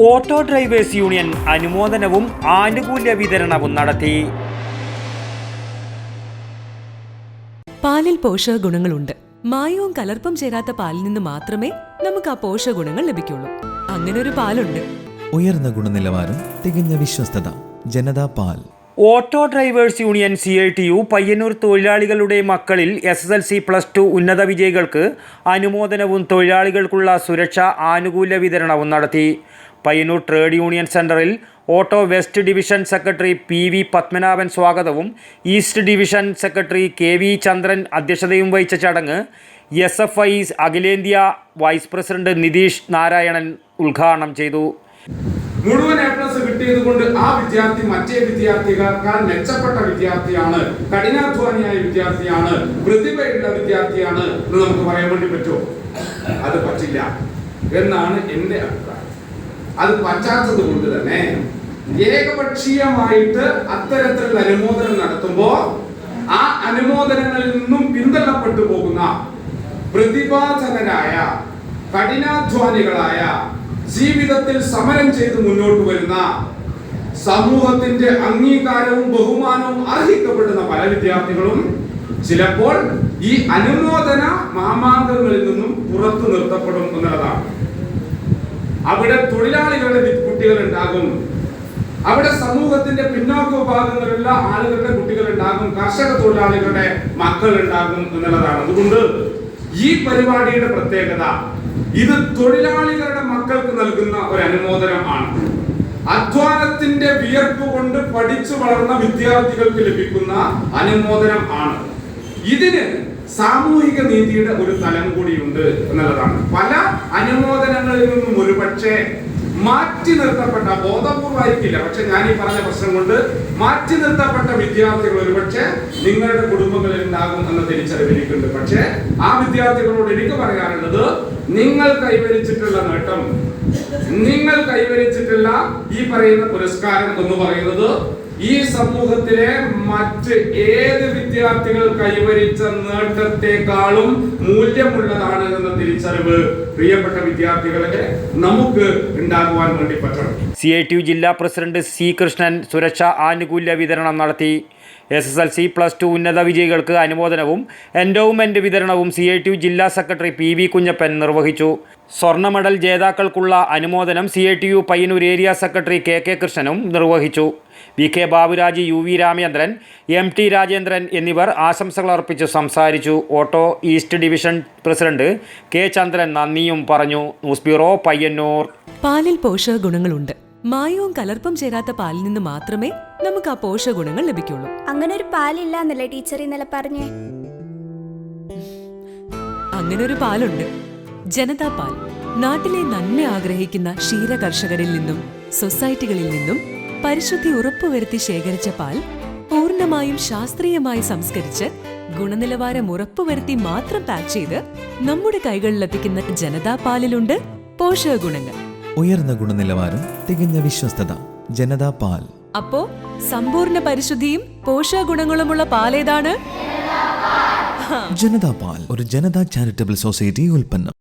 Auto drivers union അനുമോദനവും ആനുകൂല്യ വിതരണവും നടത്തി. പാലിൽ പോഷക ഗുണങ്ങളുണ്ട്. മായവും കലർപ്പും ചേരാത്ത പാലിൽ നിന്ന് മാത്രമേ നമുക്ക് ആ പോഷക ഗുണങ്ങൾ ലഭിക്കുള്ളൂ. അങ്ങനെ ഒരു പാലുണ്ട്. ഉയർന്ന ഗുണനിലവാരം, തികഞ്ഞ വിശ്വസ്തത. ജനതാ പാൽ. Auto drivers union CITU Payyanur തൊഴിലാളികളുടെ മക്കളിൽ SSLC +2 ഉന്നത വിജയികൾക്ക് അനുമോദനവും തൊഴിലാളികൾക്കുള്ള സുരക്ഷാ ആനുകൂല്യ വിതരണവും നടത്തി. പയ്യന്നൂർ ട്രേഡ് യൂണിയൻ സെന്ററിൽ auto west division secretary PV Padmanabhan സ്വാഗതവും ഈസ്റ്റ് ഡിവിഷൻ സെക്രട്ടറി KV ചന്ദ്രൻ അധ്യക്ഷതയും വഹിച്ച ചടങ്ങ് SFI അഖിലേന്ത്യാ വൈസ് പ്രസിഡന്റ് നിതീഷ് നാരായണൻ ഉദ്ഘാടനം ചെയ്തു. മുഴുവൻ A+ കിട്ടിയത് കൊണ്ട് ആ വിദ്യാർത്ഥി മറ്റേ വിദ്യാർത്ഥികളേക്കാൾ മെച്ചപ്പെട്ട വിദ്യാർത്ഥിയാണ്, കഠിനാധ്വാനിയായ വിദ്യാർത്ഥിയാണ്, പ്രതിഭയുള്ള വിദ്യാർത്ഥിയാണ് എന്ന് നമുക്ക് പറയാൻ വേണ്ടി പറ്റുമോ? അത് പറ്റില്ല എന്നാണ് എൻ്റെ അഭിപ്രായം. അത് പറ്റാത്തത് കൊണ്ട് തന്നെ ഏകപക്ഷീയമായിട്ട് അത്തരത്തിലുള്ള അനുമോദനം നടത്തുമ്പോൾ ആ അനുമോദനങ്ങളിൽ നിന്നും പിന്തള്ളപ്പെട്ടു പോകുന്ന പ്രതിഭാധനരായ, കഠിനാധ്വാനികളായ, ജീവിതത്തിൽ സമരം ചെയ്ത് മുന്നോട്ട് വരുന്ന, സമൂഹത്തിന്റെ അംഗീകാരവും ബഹുമാനവും അർഹിക്കപ്പെടുന്ന പല വിദ്യാർത്ഥികളും ചിലപ്പോൾ ഈ അനുമോദന മാമാങ്കങ്ങളിൽ നിന്നും പുറത്തു നിർത്തപ്പെടും എന്നുള്ളതാണ്. അവിടെ തൊഴിലാളികളുടെ കുട്ടികൾ ഉണ്ടാകും, അവിടെ സമൂഹത്തിന്റെ പിന്നോക്ക വിഭാഗങ്ങളിലുള്ള ആളുകളുടെ കുട്ടികൾ ഉണ്ടാകും, കർഷക തൊഴിലാളികളുടെ മക്കൾ ഉണ്ടാകും എന്നുള്ളതാണ്. അതുകൊണ്ട് ഈ പരിപാടിയുടെ പ്രത്യേകത ഇത് തൊഴിലാളികളുടെ മക്കൾക്ക് നൽകുന്ന ഒരു അനുമോദനം ആണ്. അധ്വാനത്തിന്റെ വിയർപ്പ് കൊണ്ട് പഠിച്ചു വളർന്ന വിദ്യാർത്ഥികൾക്ക് ലഭിക്കുന്ന അനുമോദനം ആണ്. ഇതിന് സാമൂഹിക നീതിയുടെ ഒരു തലം കൂടിയുണ്ട് എന്നുള്ളതാണ്. പല അനുമോദനങ്ങളിൽ നിന്നും ഒരുപക്ഷെ മാറ്റി നിർത്തപ്പെട്ട, ബോധപൂർവമായിരിക്കില്ല, പക്ഷെ ഞാൻ ഈ പറഞ്ഞ പ്രശ്നം കൊണ്ട് മാറ്റി നിർത്തപ്പെട്ട വിദ്യാർത്ഥികൾ ഒരുപക്ഷെ നിങ്ങളുടെ കുടുംബങ്ങളിൽ ഉണ്ടാകും എന്ന തിരിച്ചറിവിലേക്കുണ്ട്. പക്ഷെ ആ വിദ്യാർത്ഥികളോട് എനിക്ക് പറയാനുള്ളത്, നിങ്ങൾ കൈവരിച്ചിട്ടുള്ള നേട്ടം, നിങ്ങൾ കൈവരിച്ചിട്ടുള്ള ഈ പറയുന്ന പുരസ്കാരം എന്ന് പറയുന്നത് ഈ സമൂഹത്തിലെ മറ്റ് ഏത് വിദ്യാർത്ഥികൾ കൈവരിച്ച നേട്ടത്തെക്കാളും മൂല്യമുള്ളതാണ് എന്ന തിരിച്ചറിവ് പ്രിയപ്പെട്ട വിദ്യാർത്ഥികളെ നമുക്ക് ഉണ്ടാകുവാൻ വേണ്ടി പറ്റണം. CITU ജില്ലാ പ്രസിഡന്റ് C കൃഷ്ണൻ സുരക്ഷാ ആനുകൂല്യ വിതരണം നടത്തി. SSLC +2 ഉന്നത വിജയികൾക്ക് അനുമോദനവും എൻഡോവ്മെന്റ് വിതരണവും CITU ജില്ലാ സെക്രട്ടറി PV കുഞ്ഞപ്പൻ നിർവഹിച്ചു. സ്വർണ്ണ മെഡൽ ജേതാക്കൾക്കുള്ള അനുമോദനം CITU Payyanur area secretary KK കൃഷ്ണനും നിർവഹിച്ചു. VK Baburaj, UV Ramachandran, MT Rajendran എന്നിവർ ആശംസകൾ അർപ്പിച്ച് സംസാരിച്ചു. Auto east division president K ചന്ദ്രൻ നന്ദിയും പറഞ്ഞു. News bureau, Payyanur. പാലിൽ പോഷക ഗുണങ്ങളുണ്ട്. മായവും കലർപ്പും ചേരാത്ത പാലിൽ നിന്ന് മാത്രമേ നമുക്ക് ആ പോഷക ഗുണങ്ങൾ ലഭിക്കുള്ളൂ. അങ്ങനെ ഒരു പാലില്ല എന്നല്ലേ ടീച്ചർ ഇന്നലെ പറഞ്ഞേ? അങ്ങനെ ഒരു പാലുണ്ട്. ജനതാ പാൽ. നാട്ടിലെ നന്മ ആഗ്രഹിക്കുന്ന ക്ഷീര കർഷകരിൽ നിന്നും സൊസൈറ്റികളിൽ നിന്നും പരിശുദ്ധി ഉറപ്പുവരുത്തി ശേഖരിച്ച പാൽ പൂർണ്ണമായും ശാസ്ത്രീയമായി സംസ്കരിച്ച് ഗുണനിലവാരം ഉറപ്പുവരുത്തി മാത്രം പാക്ക് ചെയ്ത് നമ്മുടെ കൈകളിലെത്തിക്കുന്ന ജനതാ പാലിലുണ്ട് പോഷക ഗുണങ്ങൾ. ഉയർന്ന ഗുണനിലവാരം, തികഞ്ഞ വിശ്വസ്തത. ജനതാ പാൽ. അപ്പോ സമ്പൂർണ്ണ പരിശുദ്ധിയും പോഷക ഗുണങ്ങളുമുള്ള പാലേതാണ്? ജനതാ പാൽ ഒരു ജനതാ ചാരിറ്റബിൾ സൊസൈറ്റി ഉൽപ്പന്നം.